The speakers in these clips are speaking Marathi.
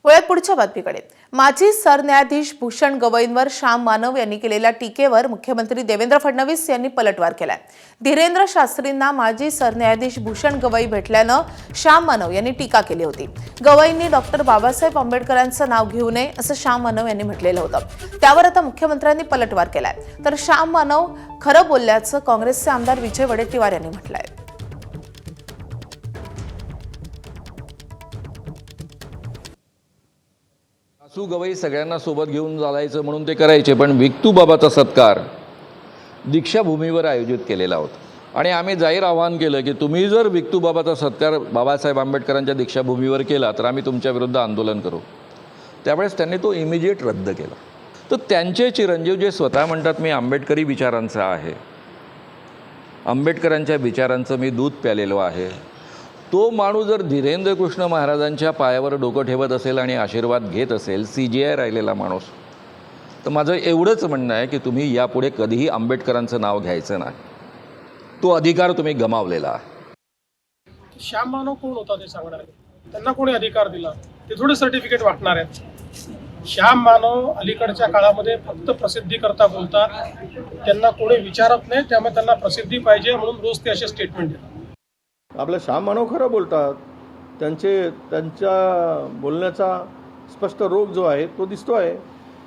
वळत पुढच्या बातमीकडे. माजी सरन्यायाधीश भूषण गवईंवर श्याम मानव यांनी केलेल्या टीकेवर मुख्यमंत्री देवेंद्र फडणवीस यांनी पलटवार केलाय. धीरेंद्र शास्त्रींना माजी सरन्यायाधीश भूषण गवई भेटल्यानं श्याम मानव यांनी टीका केली होती. गवईंनी डॉक्टर बाबासाहेब आंबेडकरांचं नाव घेऊ नये असं श्याम मानव यांनी म्हटलेलं होतं. त्यावर आता मुख्यमंत्र्यांनी पलटवार केलाय. तर श्याम मानव खरं बोलल्याचं काँग्रेसचे आमदार विजय वडेट्टीवार यांनी म्हटलंय. सासू गवई सगळ्यांना सोबत घेऊन चालायचं म्हणून ते करायचे, पण विक्तूबाबाचा सत्कार दीक्षाभूमीवर आयोजित केलेला होता आणि आम्ही जाहीर आवाहन केलं की तुम्ही जर विक्तूबाबाचा सत्कार बाबासाहेब आंबेडकरांच्या दीक्षाभूमीवर केला तर आम्ही तुमच्या विरुद्ध आंदोलन करू. त्यावेळेस त्यांनी तो इमिजिएट रद्द केला. तर त्यांचे चिरंजीव जे स्वतः म्हणतात मी आंबेडकरी विचारांचा आहे, आंबेडकरांच्या विचारांचं मी दूध प्यालेलो आहे, तो माणूस जर धीरेंद्र कृष्ण महाराजांच्या पायावर डोकं ठेवत असेल आणि आशीर्वाद घेत असेल, CGI राहिलेला माणूस, तर माझं एवढंच म्हणणं आहे की तुम्ही यापुढे कधीही आंबेडकरांचं नाव घ्यायचं नाही. तो अधिकार तुम्ही गमावलेला आहे. श्याम मानव कोण होता ते सांगणार आहे? त्यांना कोणी अधिकार दिला? ते थोडे सर्टिफिकेट वाटणार आहेत. श्याम मानव अलीकडच्या काळामध्ये फक्त प्रसिद्धी करता बोलतात. त्यांना कोणी विचारत नाही, त्यामुळे त्यांना प्रसिद्धी पाहिजे म्हणून रोज ते असे स्टेटमेंट देतात. आपलं श्याम मानव खरं बोलतात. त्यांच्या बोलण्याचा स्पष्ट रोग जो आहे तो दिसतो आहे.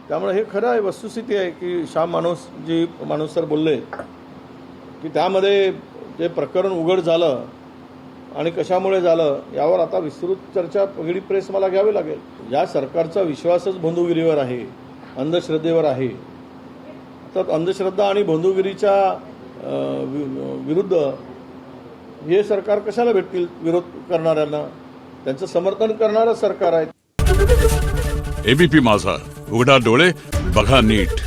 त्यामुळे हे खरं आहे, वस्तुस्थिती आहे की श्याम माणूस सर बोलले की त्यामध्ये जे प्रकरण उघड झालं आणि कशामुळे झालं यावर आता विस्तृत चर्चा पगडी प्रेस मला घ्यावी लागेल. या सरकारचा विश्वासच भोंदूगिरीवर आहे, अंधश्रद्धेवर आहे. तर अंधश्रद्धा आणि भोंदूगिरीच्या विरुद्ध हे सरकार कशाला भेटतील? विरोध करणाऱ्यांना त्यांचं समर्थन करणारं सरकार आहे. ABP माझा, उघडा डोळे बघा नीट.